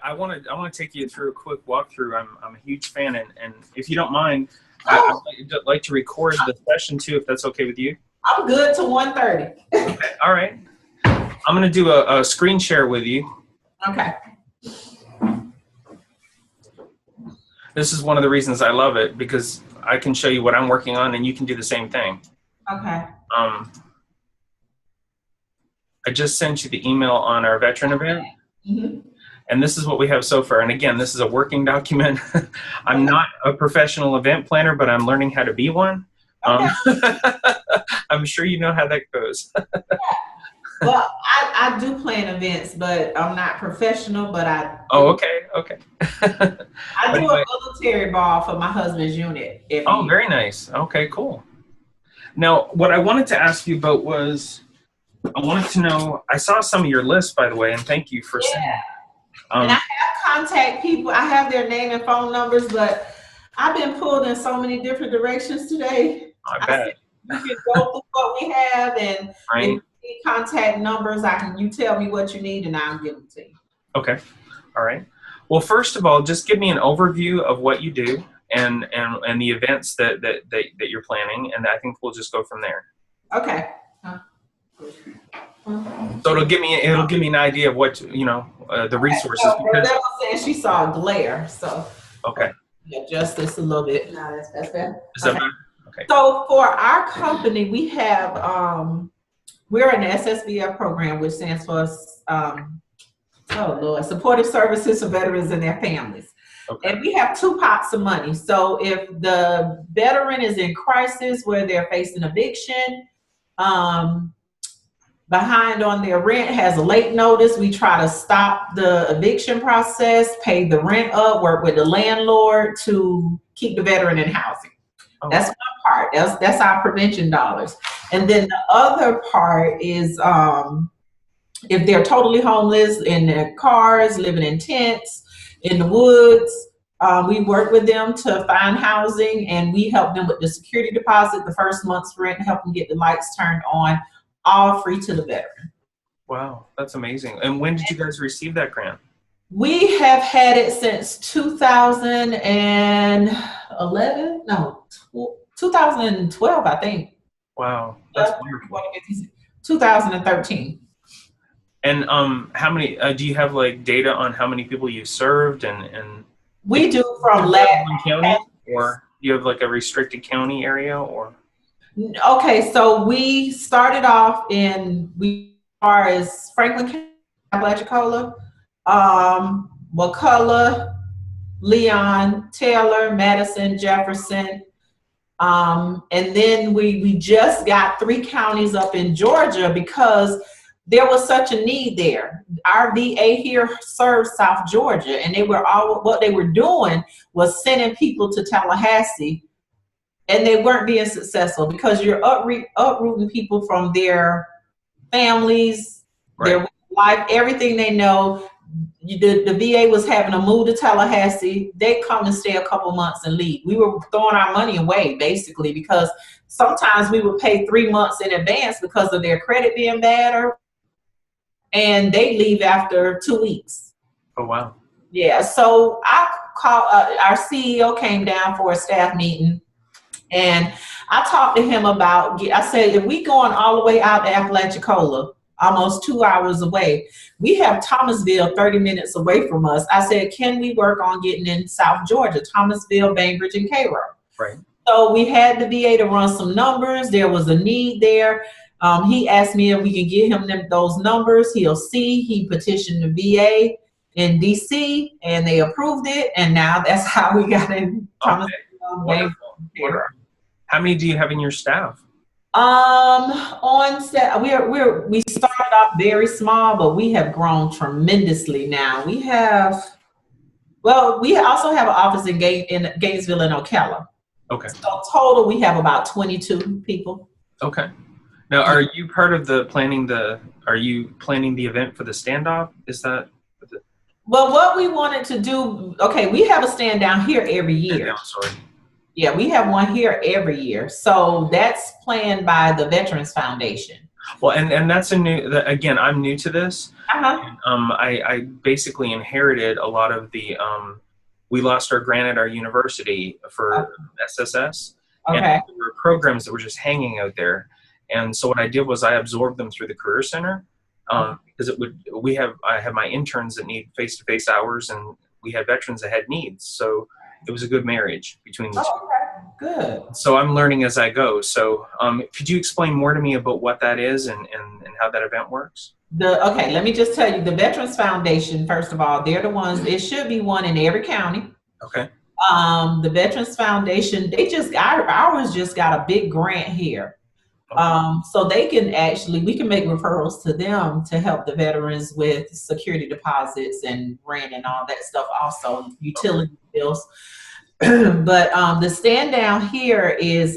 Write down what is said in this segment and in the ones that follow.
I want to take you through a quick walkthrough. I'm a huge fan, and if you don't mind, I'd like to record the session too, if that's okay with you. I'm good to 1:30. Okay, all right. I'm going to do a screen share with you. Okay. This is one of the reasons I love it, because I can show you what I'm working on, and you can do the same thing. Okay. I just sent you the email on our veteran event. Mm-hmm. And this is what we have so far. And again, this is a working document. I'm not a professional event planner, but I'm learning how to be one. Okay. I'm sure you know how that goes. Well, I do plan events, but I'm not professional, but I... Oh, okay, okay. I do a military ball for my husband's unit. Oh, very nice. Okay, cool. Now, what I wanted to ask you about was, I wanted to know, I saw some of your lists, by the way, and thank you for saying. And I have contact people. I have their name and phone numbers, but I've been pulled in so many different directions today. I bet. You can go through what we have, and right. if you need contact numbers, you tell me what you need, and I'll give them to you. Okay. All right. Well, first of all, just give me an overview of what you do and the events that you're planning, and I think we'll just go from there. Okay. So it'll give me an idea of what the resources. Because saying she saw a glare, so okay. Adjust this a little bit. No, that's better. Is that better? Okay. So for our company, we have we're in the SSVF program, which stands for Supportive Services for Veterans and Their Families. Okay. And we have 2 pots of money. So if the veteran is in crisis where they're facing eviction, behind on their rent, has a late notice, we try to stop the eviction process, pay the rent up, work with the landlord to keep the veteran in housing. Oh. That's one part. That's our prevention dollars. And then the other part is if they're totally homeless in their cars, living in tents, in the woods, we work with them to find housing, and we help them with the security deposit, the first month's rent, help them get the lights turned on, all free to the veteran. Wow, that's amazing. And when did you guys receive that grant? We have had it since 2011, no, 2012, I think. Wow, that's wonderful. 2013. And how many, do you have like data on how many people you've served and we do from county, or do you have like a restricted county area, or? Okay, so we started off as Franklin County, Apalachicola, McCullough, Leon, Taylor, Madison, Jefferson, and then we just got 3 counties up in Georgia because there was such a need there. Our VA here serves South Georgia, and what they were doing was sending people to Tallahassee, and they weren't being successful because you're uprooting people from their families, right, their life, everything they know. The VA was having to move to Tallahassee. They come and stay a couple months and leave. We were throwing our money away, basically, because sometimes we would pay 3 months in advance because of their credit being bad, and they leave after 2 weeks. Oh, wow. Yeah, so I called, our CEO came down for a staff meeting, and I talked to him about, I said, if we going all the way out to Apalachicola, almost 2 hours away, we have Thomasville 30 minutes away from us. I said, can we work on getting in South Georgia, Thomasville, Bainbridge, and Cairo? Right. So we had the VA to run some numbers. There was a need there. He asked me if we can get him those numbers. He'll see. He petitioned the VA in DC, and they approved it. And now that's how we got in Thomasville. Okay. Wonderful. How many do you have in your staff? On set, we started off very small, but we have grown tremendously now. We also have an office in Gainesville and Ocala. Okay. So total, we have about 22 people. Okay. Now, are you part of are you planning the event for the standoff? Is that? Well, what we wanted to do, okay, we have a stand down here every year. Sorry. Yeah, we have one here every year. So that's planned by the Veterans Foundation. Well, and that's a new, again, I'm new to this. Uh-huh. I basically inherited a lot of the, we lost our grant at our university for SSS, and Okay. there were programs that were just hanging out there. And so what I did was I absorbed them through the Career Center, because I have my interns that need face-to-face hours, and we had veterans that had needs. So it was a good marriage between the two. Oh, okay. Good. So I'm learning as I go. So could you explain more to me about what that is and how that event works? Okay, let me just tell you, the Veterans Foundation, first of all, they're the ones, it should be one in every county. Okay. The Veterans Foundation, ours just got a big grant here. Okay. So they can actually, we can make referrals to them to help the veterans with security deposits and rent and all that stuff, also utility bills. But the stand down here is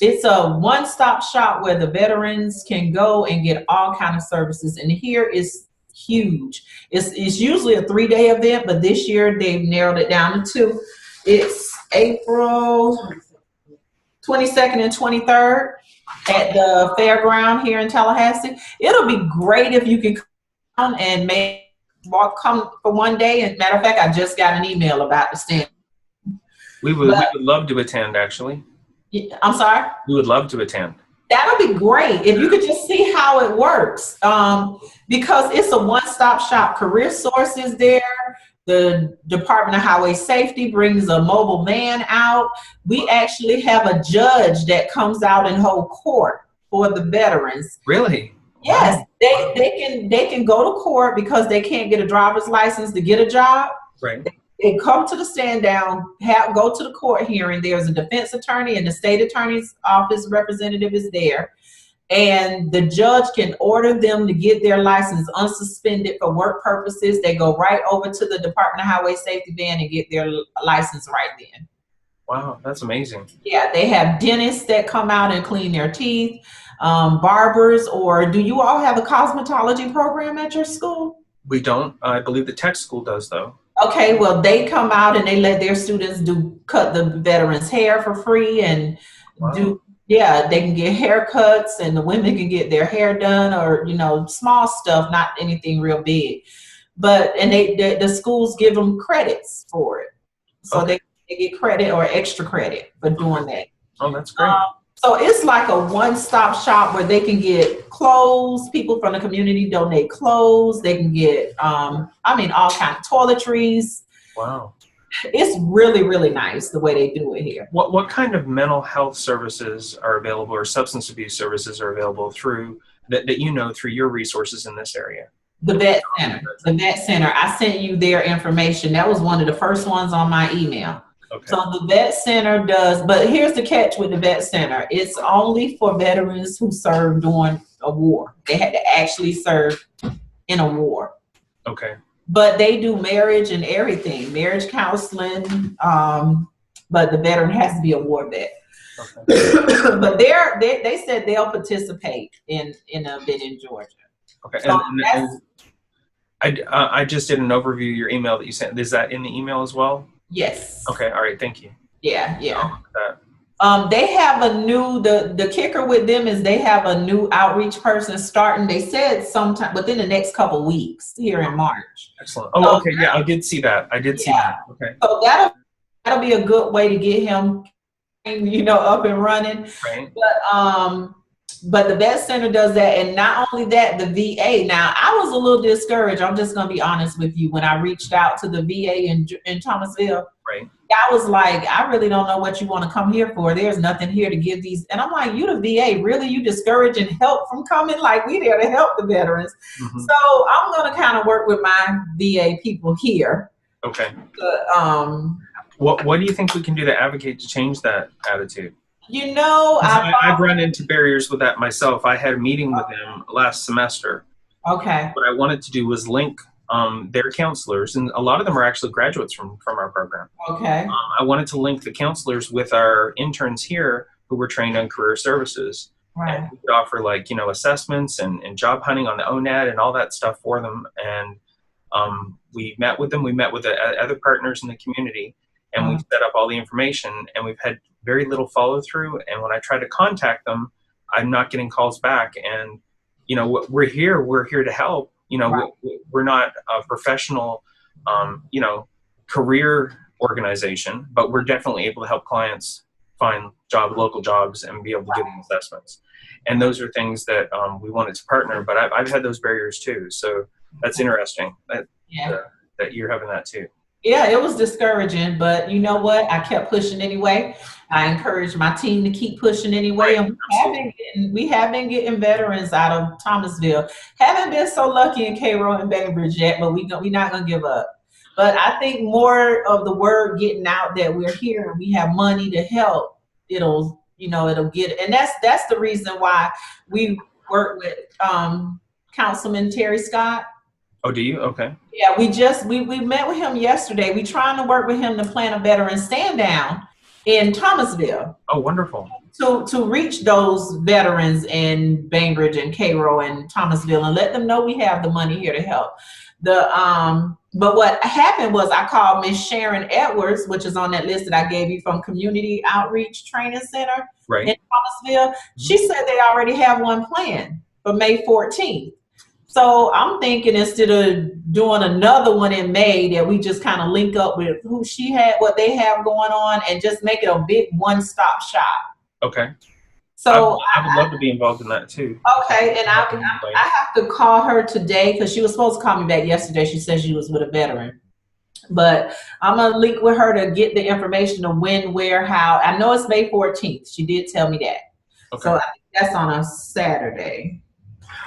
it's a one-stop shop where the veterans can go and get all kind of services. And here is huge. It's usually a 3-day event, but this year they've narrowed it down to 2. It's April 22nd and 23rd at the fairground here in Tallahassee. It'll be great if you can come and come for one day. And matter of fact, I just got an email about the stand. We would love to attend, actually. I'm sorry? We would love to attend. That'll be great if you could just see how it works, because it's a one-stop shop. Career Source is there. The Department of Highway Safety brings a mobile van out. We actually have a judge that comes out and hold court for the veterans. Really? Yes, Wow. they can go to court because they can't get a driver's license to get a job. Right. They come to the stand down, go to the court hearing. There's a defense attorney and the state attorney's office representative is there. And the judge can order them to get their license unsuspended for work purposes. They go right over to the Department of Highway Safety van and get their license right then. Wow, that's amazing. Yeah, they have dentists that come out and clean their teeth, barbers, or do you all have a cosmetology program at your school? We don't. I believe the tech school does, though. Okay, well, they come out and they let their students cut the veterans' hair for free and they can get haircuts, and the women can get their hair done, or, small stuff, not anything real big. But, and the schools give them credits for it. So they get credit or extra credit for doing that. Oh, that's great. So it's like a one-stop shop where they can get clothes. People from the community donate clothes. They can get, all kinds of toiletries. Wow. It's really, really nice the way they do it here. What kind of mental health services are available, or substance abuse services are available through through your resources in this area? The Vet Center. The Vet Center. I sent you their information. That was one of the first ones on my email. Okay. So the Vet Center does, but here's the catch with the Vet Center. It's only for veterans who served during a war. They had to actually serve in a war. Okay. But they do marriage and everything, marriage counseling, but the veteran has to be a war vet. Okay. But they said they'll participate in an event in Georgia. Okay. So I just did an overview of your email that you sent. Is that in the email as well? Yes. Okay. All right. Thank you. Yeah. They have a new, the kicker with them is they have a new outreach person starting. They said sometime within the next couple weeks here in March. Excellent. Oh, okay. Yeah, I did see that. See that. Okay. So that'll be a good way to get him, up and running. Right. But the Vet Center does that, and not only that, the VA. Now, I was a little discouraged. I'm just gonna be honest with you. When I reached out to the VA in Thomasville, right? I was like, I really don't know what you want to come here for. There's nothing here to give these. And I'm like, you the VA, really? You discouraging help from coming? Like, we there to help the veterans. Mm-hmm. So I'm gonna kind of work with my VA people here. Okay. But, what do you think we can do to advocate to change that attitude? I've run into barriers with that myself. I had a meeting with them last semester. Okay. What I wanted to do was link their counselors, and a lot of them are actually graduates from our program. Okay. I wanted to link the counselors with our interns here who were trained on career services. Right. And we could offer assessments and job hunting on the ONAD and all that stuff for them. And we met with them. We met with the other partners in the community, and we set up all the information, and we've had very little follow through. And when I tried to contact them, I'm not getting calls back. And, you know, we're here to help. You know, Right. we're not a professional, you know, career organization, but we're definitely able to help clients find local jobs and be able to give them assessments. And those are things that we wanted to partner, but I've had those barriers too. So that's interesting that, that you're having that too. Yeah, it was discouraging, but you know what? I kept pushing anyway. I encouraged my team to keep pushing anyway, Right. and we have been getting veterans out of Thomasville. Haven't been so lucky in Cairo and Bainbridge yet, but we're not gonna give up. But I think more of the word getting out that we're here and we have money to help, it'll get, and that's the reason why we work with Councilman Terry Scott. Oh, do you? Okay. Yeah, we met with him yesterday. We trying to work with him to plan a veteran stand down in Thomasville Oh, wonderful. to reach those veterans in Bainbridge and Cairo and Thomasville and let them know we have the money here to help. But what happened was I called Miss Sharon Edwards, which is on that list that I gave you from Community Outreach Training Center Right. in Thomasville. She said they already have one planned for May 14th. So I'm thinking instead of doing another one in May, that we just kind of link up with who she had, what they have going on, and just make it a big one-stop shop. Okay. So I would love to be involved in that too. Okay, and I have to call her today because she was supposed to call me back yesterday. She said she was with a veteran. But I'm going to link with her to get the information of when, where, how. I know it's May 14th. She did tell me that. Okay. So I think that's on a Saturday.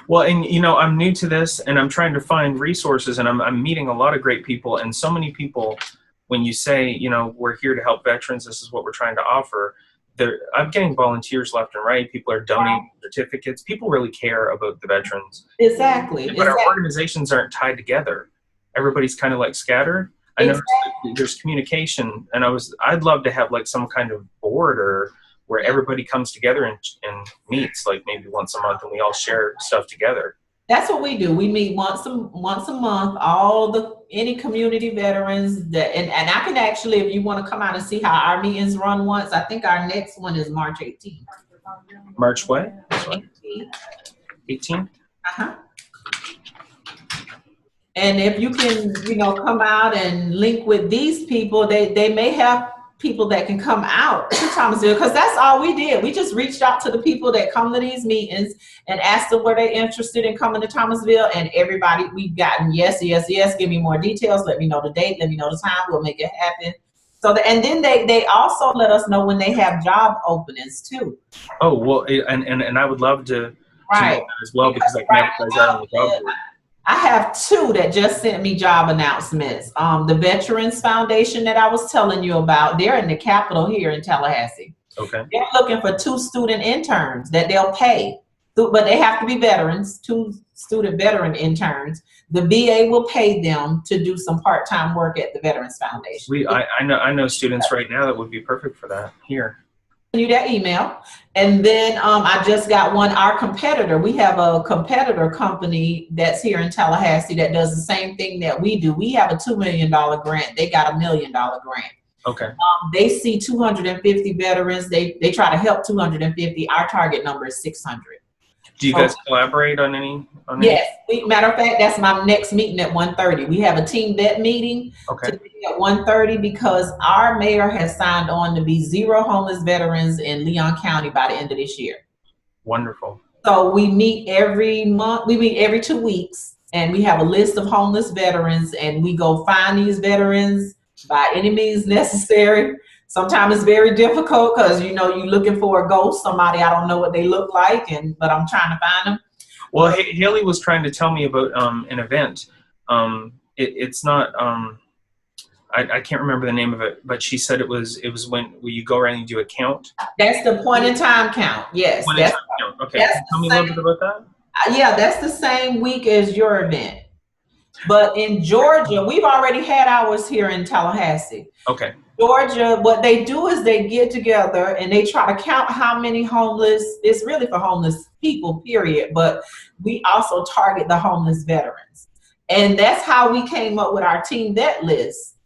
Well, and you know, I'm new to this and I'm trying to find resources, and I'm meeting a lot of great people, and so many people, when you say, you know, we're here to help veterans, this is what we're trying to offer, I'm getting volunteers left and right. People are donating certificates. People really care about the veterans. Exactly. But our organizations aren't tied together. Everybody's kind of like scattered. I know there's communication, and I'd love to have like some kind of board or where everybody comes together and meets like maybe once a month, and we all share stuff together. That's what we do. We meet once a month, any community veterans that, and I can actually, if you want to come out and see how our meetings run once, I think our next one is March 18th. March what? 18th. Uh-huh. And if you can, come out and link with these people, they may have people that can come out to Thomasville, because that's all we did. We just reached out to the people that come to these meetings and asked them were they interested in coming to Thomasville, and everybody, we've gotten yes, give me more details, let me know the date, let me know the time, we'll make it happen. So and then they also let us know when they have job openings too. Oh, well, and I would love to know that as well, because I can advertise that on the job board. I have two that just sent me job announcements. The Veterans Foundation that I was telling you about, they're in the Capitol here in Tallahassee. Okay. They're looking for 2 student interns that they'll pay, but they have to be veterans, 2 student veteran interns. The VA will pay them to do some part-time work at the Veterans Foundation. I know students right now that would be perfect for that here. You that email, and then I just got one. Our competitor, we have a competitor company that's here in Tallahassee that does the same thing that we do. We have a $2 million grant. They got $1 million grant. Okay. They see 250 veterans. They try to help 250. Our target number is 600. Do you guys collaborate on any? Yes. Matter of fact, that's my next meeting at 1:30. We have a team vet meeting today at 1:30 because our mayor has signed on to be 0 homeless veterans in Leon County by the end of this year. Wonderful. So we meet every month. We meet every 2 weeks, and we have a list of homeless veterans, and we go find these veterans by any means necessary. Sometimes it's very difficult because, you're looking for a ghost, somebody I don't know what they look like, but I'm trying to find them. Well, Haley was trying to tell me about an event. It's not, I can't remember the name of it, but she said it was when you go around and you do a count. That's the point in time count. Yes. Point in time count. Okay. Tell me a little bit about that. Yeah, that's the same week as your event. But in Georgia, we've already had ours here in Tallahassee. Okay. Georgia, what they do is they get together and they try to count how many homeless, it's really for homeless people, period, but we also target the homeless veterans. And that's how we came up with our team vet list.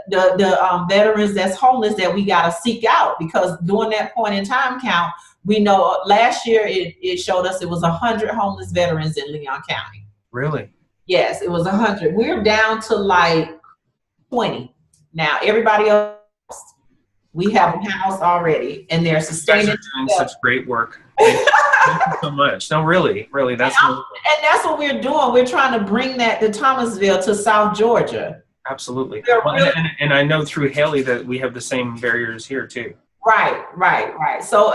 The veterans that's homeless that we got to seek out, because during that point in time count, we know last year it showed us it was 100 homeless veterans in Leon County. Really? Yes, it was 100. We're down to like 20 now. Everybody else, we have a house already, and they're sustaining. You guys are doing such great work. Thank you so much. No, really, that's and that's what we're doing. We're trying to bring that to Thomasville, to South Georgia. Absolutely. Well, and I know through Haley that we have the same barriers here too. Right. So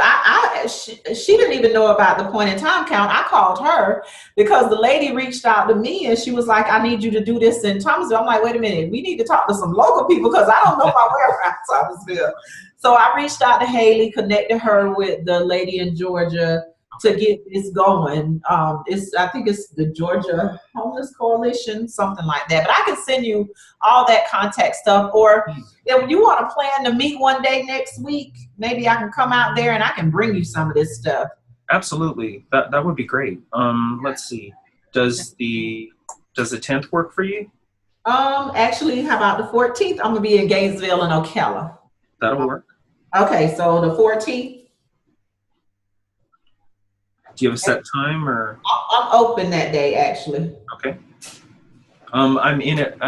she didn't even know about the point in time count. I called her because the lady reached out to me and she was like, I need you to do this in Thomasville. I'm like, wait a minute, we need to talk to some local people because I don't know my way around Thomasville. So I reached out to Haley, connected her with the lady in Georgia to get this going. I think it's the Georgia Homeless Coalition, something like that. But I can send you all that contact stuff. Or if you want to plan to meet one day next week, maybe I can come out there and I can bring you some of this stuff. Absolutely, that would be great. Let's see. Does the 10th work for you? Actually, how about the 14th? I'm gonna be in Gainesville and Ocala. That'll work. Okay, so the 14th. Do you have a set time or? I'm open that day, actually. Okay. I'm in at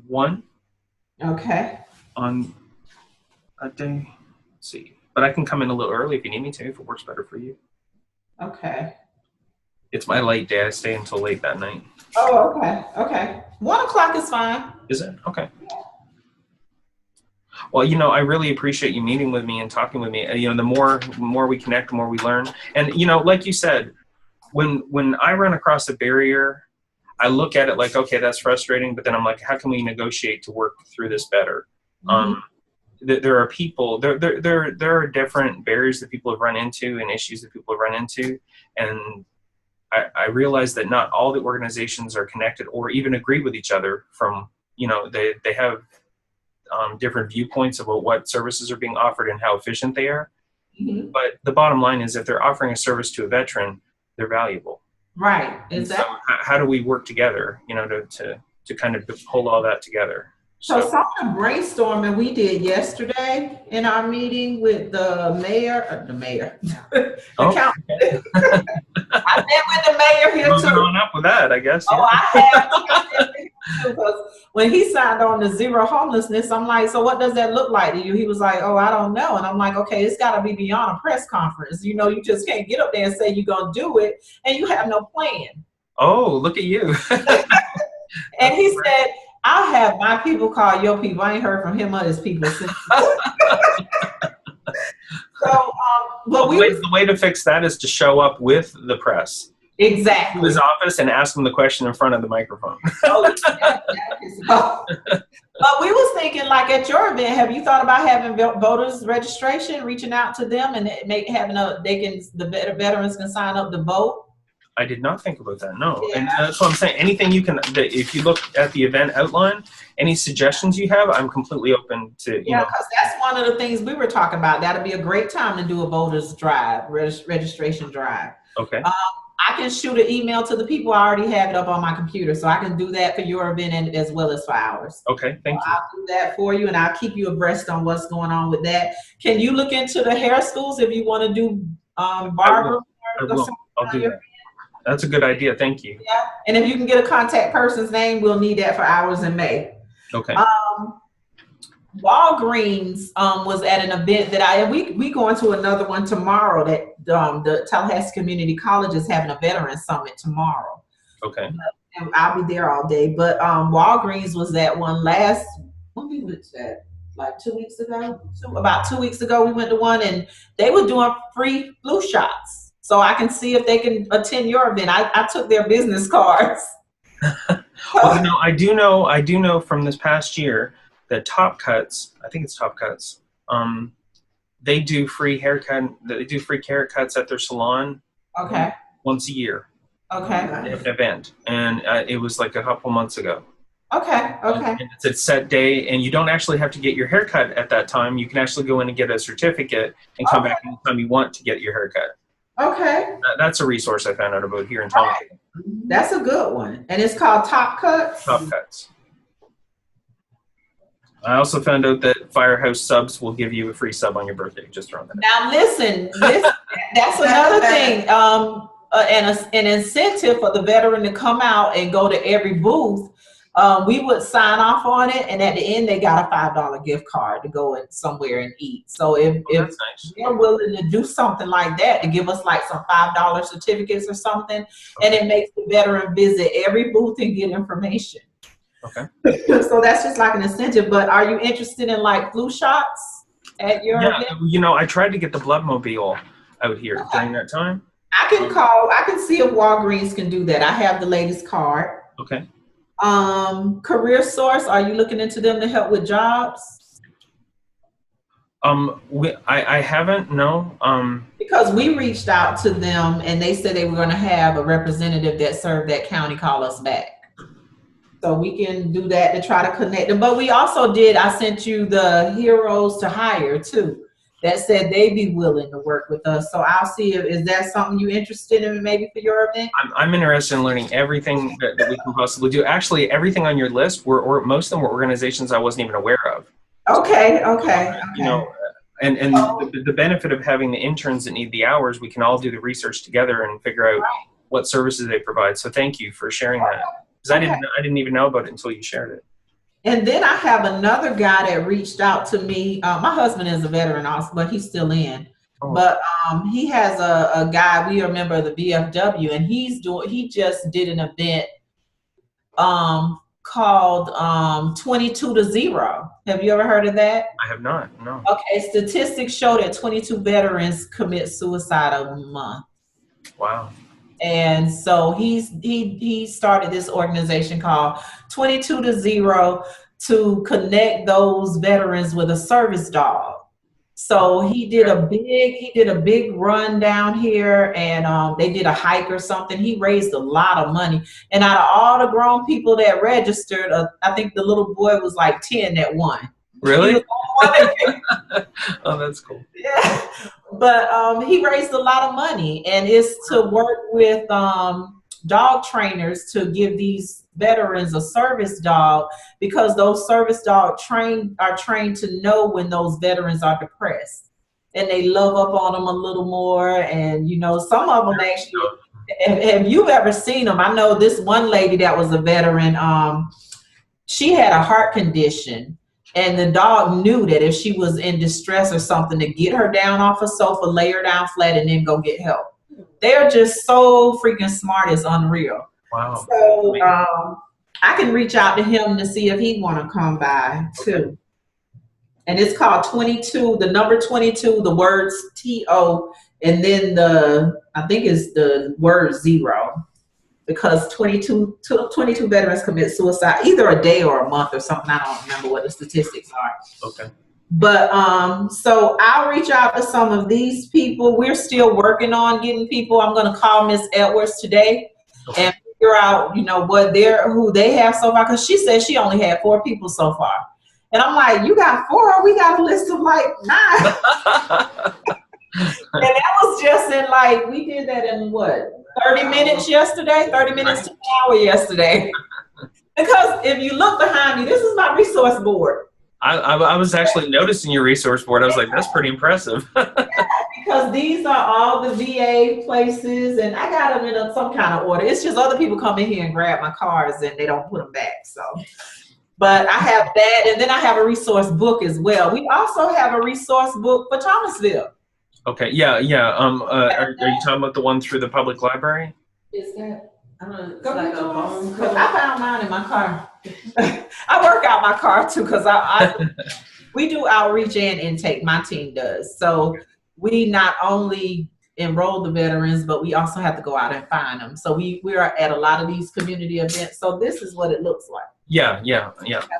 1. Okay. On that day. Let's see. But I can come in a little early if you need me to, if it works better for you. Okay. It's my late day. I stay until late that night. Oh, okay. 1 o'clock is fine. Is it? Okay. Well, I really appreciate you meeting with me and talking with me. The more we connect, the more we learn. And, like you said, when I run across a barrier, I look at it like, okay, that's frustrating. But then I'm like, how can we negotiate to work through this better? Mm-hmm. There are people, there are different barriers that people have run into and issues that people have run into. And I realize that not all the organizations are connected or even agree with each other they have different viewpoints about what services are being offered and how efficient they are. Mm-hmm. But the bottom line is if they're offering a service to a veteran, they're valuable. Right. Exactly. So how do we work together, to kind of pull all that together? So some of the brainstorming we did yesterday in our meeting with the mayor, county. Okay. I met with the mayor here too. Going up with that, I guess. Oh, yeah. I have. Because when he signed on the zero homelessness, I'm like, so what does that look like to you? He was like, oh, I don't know. And I'm like, okay, it's got to be beyond a press conference. You just can't get up there and say you're going to do it and you have no plan. Oh, look at you. And he said, I'll have my people call your people. I ain't heard from him or his people since. So, but the way to fix that is to show up with the press. Exactly. To his office and ask him the question in front of the microphone. But we was thinking, like at your event, have you thought about having voters registration, reaching out to them, and the veterans can sign up to vote? I did not think about that. No, yeah. And that's what I'm saying. Anything you can, if you look at the event outline, any suggestions you have, I'm completely open to. Yeah, because that's one of the things we were talking about. That'd be a great time to do a voters drive, registration drive. Okay. I can shoot an email to the people. I already have it up on my computer, so I can do that for your event and as well as for ours. Okay, thank you. I'll do that for you, and I'll keep you abreast on what's going on with that. Can you look into the hair schools if you want to do barber? I will. I'll do that. That's a good idea. Thank you. Yeah, and if you can get a contact person's name, we'll need that for ours in May. Okay. Walgreens was at an event that we going to another one tomorrow that the Tallahassee Community College is having a veteran summit tomorrow. Okay. And I'll be there all day. But Walgreens was at one when we went to that? Like 2 weeks ago? About 2 weeks ago we went to one and they were doing free flu shots. So I can see if they can attend your event. I took their business cards. Well, I do know from this past year that Top Cuts, I think it's Top Cuts, they do free haircut. They do free haircuts at their salon. Okay. Once a year. Okay. An event, and it was like a couple months ago. Okay. And it's a set day, and you don't actually have to get your haircut at that time. You can actually go in and get a certificate and come back anytime you want to get your haircut. Okay. That's a resource I found out about here in Thomasville. Right. That's a good one, and it's called Top Cuts. Top Cuts. I also found out that Firehouse Subs will give you a free sub on your birthday. Just throwing that Now listen, that's another thing. An incentive for the veteran to come out and go to every booth. We would sign off on it, and at the end, they got a $5 gift card to go in somewhere and eat. So if That's nice. they're willing to do something like that, to give us like some $5 certificates or something, and it makes the veteran visit every booth and get information. Okay. So that's just like an incentive. But are you interested in like flu shots at your event? You know, I tried to get the Bloodmobile out here during that time. I can see if Walgreens can do that. I have the latest card. Okay. Career Source, are you looking into them to help with jobs? I haven't, no. Because we reached out to them and they said they were going to have a representative that served that county call us back. So we can do that to try to connect them. But we also I sent you the Heroes to Hire too, that said they'd be willing to work with us. So I'll see is that something you're interested in maybe for your event? I'm interested in learning everything that we can possibly do. Actually, everything on your list, or most of them were organizations I wasn't even aware of. Okay. You know, and the benefit of having the interns that need the hours, we can all do the research together and figure out what services they provide. So thank you for sharing that. Because I didn't even know about it until you shared it. And then I have another guy that reached out to me. My husband is a veteran also, but he's still in. Oh. But he has a guy, we are a member of the VFW, and he just did an event called 22 to 0. Have you ever heard of that? I have not, no. Okay, statistics show that 22 veterans commit suicide a month. Wow. And so he started this organization called 22 to 0 to connect those veterans with a service dog. So he did a big run down here, and they did a hike or something. He raised a lot of money. And out of all the grown people that registered, I think the little boy was like 10 that won. Really? Oh, that's cool. Yeah. But he raised a lot of money, and it's to work with dog trainers to give these veterans a service dog, because those service dogs are trained to know when those veterans are depressed, and they love up on them a little more. And you know, some of them actually, have you ever seen them? I know this one lady that was a veteran, she had a heart condition, and the dog knew that if she was in distress or something, to get her down off a sofa, lay her down flat, and then go get help. They're just so freaking smart, it's unreal. Wow. So I can reach out to him to see if he want to come by too. And it's called 22, the number 22, the words TO, and then I think it's the word 0. Because 22 veterans commit suicide either a day or a month or something. I don't remember what the statistics are. Okay. But so I'll reach out to some of these people. We're still working on getting people. I'm going to call Miss Edwards today and figure out, you know, who they have so far. Because she said she only had 4 people so far. And I'm like, you got 4? We got a list of like 9. And that was just in like, we did that in what? 30 minutes yesterday, 30 minutes to an hour yesterday. Because if you look behind me, this is my resource board. I was actually noticing your resource board. I was like, that's pretty impressive. Yeah, because these are all the VA places, and I got them in some kind of order. It's just other people come in here and grab my cards and they don't put them back. So, but I have that, and then I have a resource book as well. We also have a resource book for Thomasville. Okay, yeah. Are you talking about the one through the public library? Is that? Go like a bone code. I found mine in my car. I work out my car too, because we do outreach and intake. My team does. So we not only enroll the veterans, but we also have to go out and find them. So we are at a lot of these community events. So this is what it looks like. Yeah,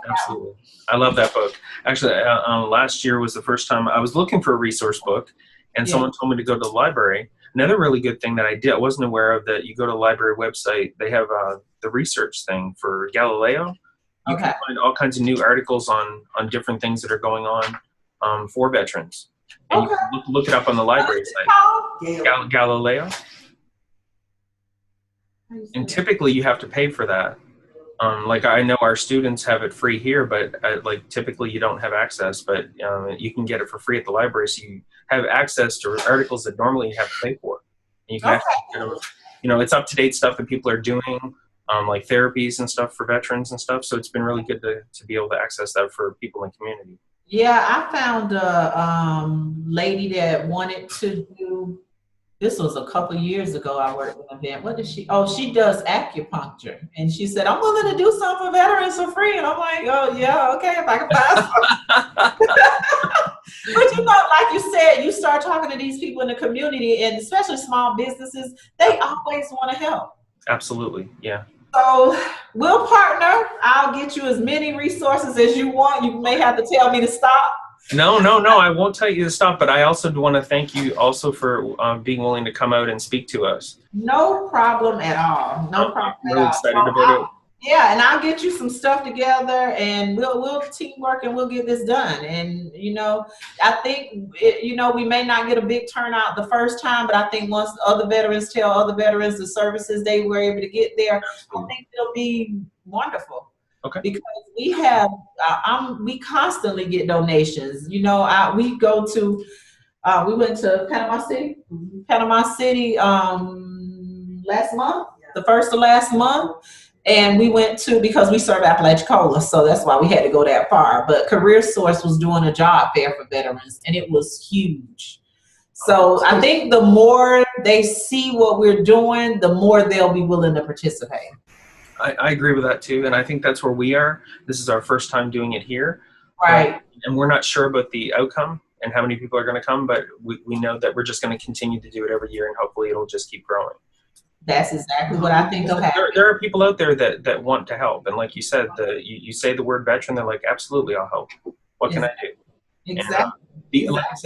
absolutely. I love that book. Actually, last year was the first time I was looking for a resource book, and someone told me to go to the library. Another really good thing that I wasn't aware of, that you go to the library website, they have the research thing for Galileo. You can find all kinds of new articles on different things that are going on for veterans. And you can look it up on the library site. Galileo. And typically you have to pay for that. Like I know our students have it free here, but like typically you don't have access, but you can get it for free at the library. So you have access to articles that normally you have to pay for. And you can Okay. actually get them, it's up to date stuff that people are doing, like therapies and stuff for veterans and stuff. So it's been really good to be able to access that for people in the community. Yeah, I found a lady that wanted to do. This was a couple years ago. I worked with an event. What does she? Oh, she does acupuncture, and she said, "I'm willing to do something for veterans for free." And I'm like, "Oh yeah, okay, if I can find something." But like you said, you start talking to these people in the community, and especially small businesses, they always want to help. Absolutely, yeah. So we'll partner. I'll get you as many resources as you want. You may have to tell me to stop. No, I won't tell you to stop, but I also want to thank you also for being willing to come out and speak to us. No problem at all. No problem I'm really excited about it. Yeah, and I'll get you some stuff together, and we'll teamwork, and we'll get this done. And I think we may not get a big turnout the first time, but I think once other veterans tell other veterans the services they were able to get there, I think it'll be wonderful. Okay. Because we have, we constantly get donations. We go to, we went to Panama City last month, the first of last month. And we went to, because we serve Apalachicola, so that's why we had to go that far. But Career Source was doing a job fair for veterans, and it was huge. So I think the more they see what we're doing, the more they'll be willing to participate. I agree with that too, and I think that's where we are. This is our first time doing it here. Right. And we're not sure about the outcome and how many people are going to come, but we know that we're just going to continue to do it every year, and hopefully it'll just keep growing. That's exactly what I think will happen. There are people out there that want to help, and like you said, you say the word veteran, they're like, absolutely, I'll help. What can I do? Exactly.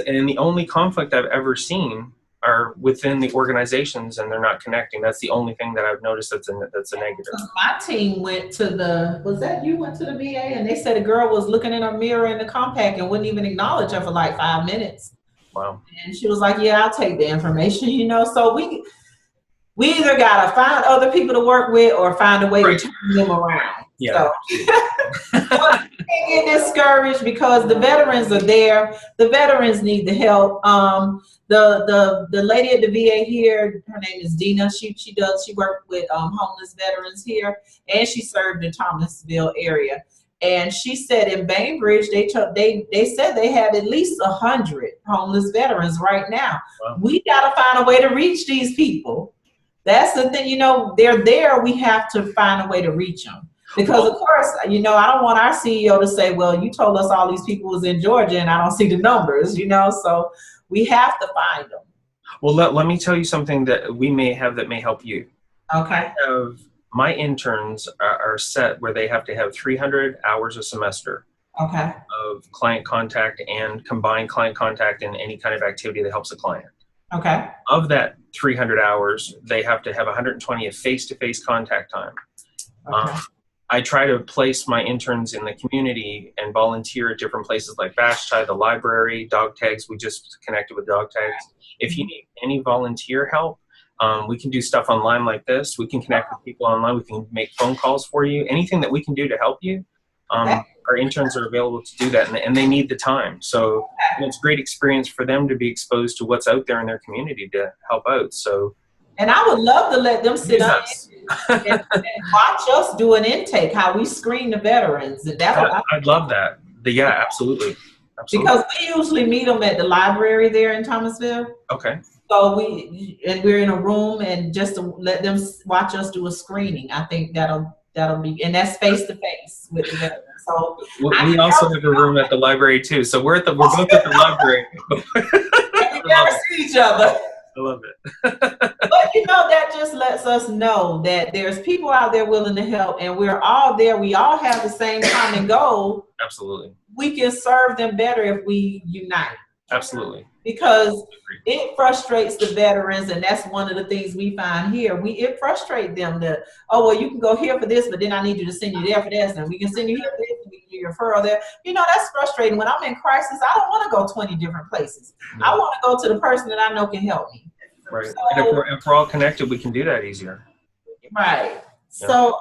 And the only conflict I've ever seen are within the organizations, and they're not connecting. That's the only thing that I've noticed that's a negative. My team went to you went to the VA, and they said a girl was looking in a mirror in the compact and wouldn't even acknowledge her for like 5 minutes. Wow. And she was like, yeah, I'll take the information, so we either got to find other people to work with or find a way to turn them around. Yeah. So can't get discouraged because the veterans are there. The veterans need the help. The lady at the VA here, her name is Dina. She worked with homeless veterans here, and she served in Thomasville area. And she said in Bainbridge, they said they have at least 100 homeless veterans right now. Wow. We got to find a way to reach these people. That's the thing, they're there. We have to find a way to reach them. Because of course, I don't want our CEO to say, well, you told us all these people was in Georgia and I don't see the numbers, so we have to find them. Well, let me tell you something that we may have that may help you. Okay. My interns are set where they have to have 300 hours a semester. Okay. Of client contact and combined client contact and any kind of activity that helps a client. Okay. Of that 300 hours, they have to have 120 of face-to-face contact time. Okay. I try to place my interns in the community and volunteer at different places like Vashti, the library, dog tags. We just connected with dog tags. If you need any volunteer help, we can do stuff online like this. We can connect with people online. We can make phone calls for you. Anything that we can do to help you. Our interns are available to do that, and they need the time. So it's a great experience for them to be exposed to what's out there in their community to help out. So, and I would love to let them sit down and watch us do an intake, how we screen the veterans. And I'd love that. Yeah, absolutely. Because we usually meet them at the library there in Thomasville. Okay. So we're in a room, and just to let them watch us do a screening. I think that'll be, and that's face to face with the veterans. So we also have a room at the library too. So we're both at the library. We never see each other. I love it. But that just lets us know that there's people out there willing to help, and we're all there. We all have the same common goal. Absolutely. We can serve them better if we unite. Absolutely. Because it frustrates the veterans, and that's one of the things we find here. It frustrates them that, oh, well, you can go here for this, but then I need you to send you there for this, and we can send you here for this, and we can give you a referral there. That's frustrating. When I'm in crisis, I don't want to go 20 different places. No. I want to go to the person that I know can help me. Right. So, and if we're all connected, we can do that easier. Right. Yeah. So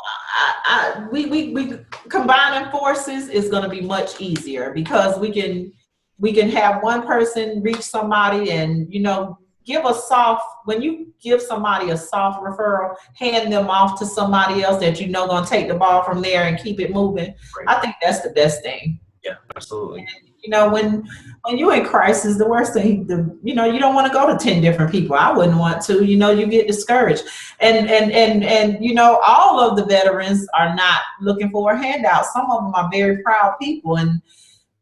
we combining forces is going to be much easier because we can have one person reach somebody and, you know, give a soft, when you give somebody a soft referral, hand them off to somebody else that you know going to take the ball from there and keep it moving. Right. I think that's the best thing. Yeah, absolutely. And, you know, when you're in crisis, the worst thing, you know, you don't want to go to 10 different people. I wouldn't want to, you know, you get discouraged. And you know, all of the veterans are not looking for a handout. Some of them are very proud people. And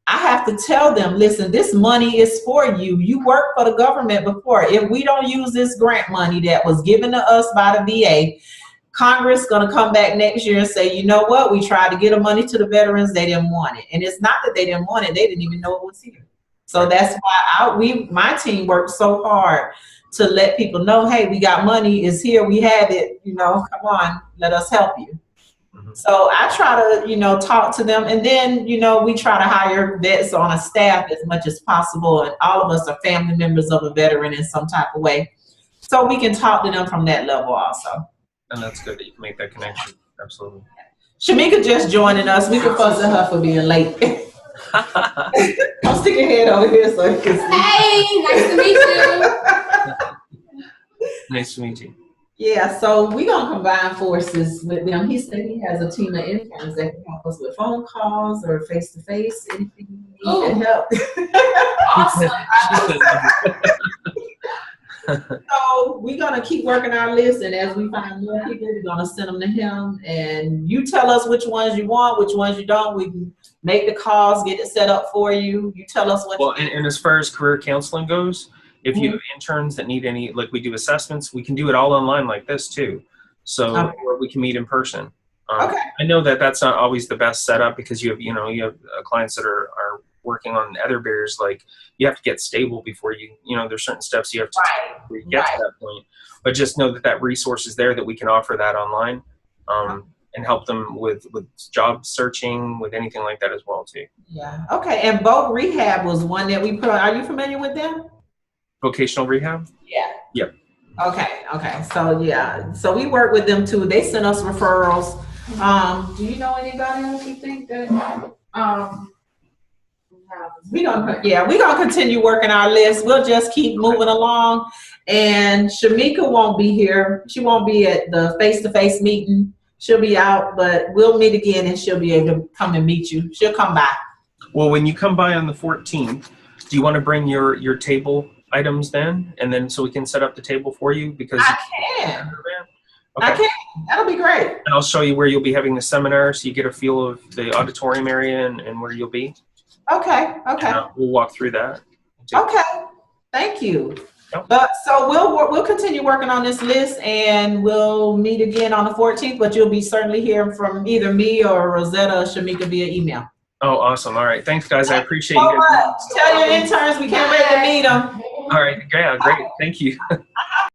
I have to tell them, listen, this money is for you. You worked for the government before. If we don't use this grant money that was given to us by the VA, Congress going to come back next year and say, you know what, we tried to get the money to the veterans, they didn't want it. And it's not that they didn't want it, they didn't even know it was here. So that's why my team worked so hard to let people know, hey, we got money, it's here, we have it, you know, come on, let us help you. So I try to, you know, talk to them, and then, you know, we try to hire vets on a staff as much as possible, and all of us are family members of a veteran in some type of way, so we can talk to them from that level also. And that's good that you can make that connection. Absolutely. Shamika just joining us. We can fuss at her for being late. I'll stick your head over here so you can see. Hey, nice to meet you. Nice to meet you. Yeah, so we're going to combine forces with them. He said he has a team of interns that can help us with phone calls or face-to-face, anything you need to help. Awesome. So we're going to keep working our list, and as we find more people, we're going to send them to him. And you tell us which ones you want, which ones you don't. We can make the calls, get it set up for you. You tell us what. Well, and as far as career counseling goes, if you have interns that need any, like we do assessments, we can do it all online like this too. So or we can meet in person. I know that that's not always the best setup because you have clients that are working on other barriers. Like you have to get stable before there's certain steps you have to take before you get to that point. But just know that resource is there, that we can offer that online and help them with job searching, with anything like that as well too. Yeah. Okay. And Voc Rehab was one that we put on. Are you familiar with them? Vocational rehab? Yeah. Yep. Okay. So yeah. So we work with them too. They send us referrals. Do you know anybody else you think that we're gonna continue working our list. We'll just keep moving along. And Shamika won't be here. She won't be at the face-to-face meeting. She'll be out, but we'll meet again and she'll be able to come and meet you. She'll come by. Well, when you come by on the 14th, do you want to bring your table items then, and then so we can set up the table for you? Because I can. Okay. I can. That'll be great. And I'll show you where you'll be having the seminar, so you get a feel of the auditorium area and where you'll be. Okay. And, we'll walk through that. Okay. Thank you. Yep. So we'll continue working on this list, and we'll meet again on the 14th. But you'll be certainly hearing from either me or Rosetta or Shamika via email. Oh, awesome. All right. Thanks, guys. I appreciate you guys. Tell your interns we can't wait to meet them. All right. Yeah, great. Thank you.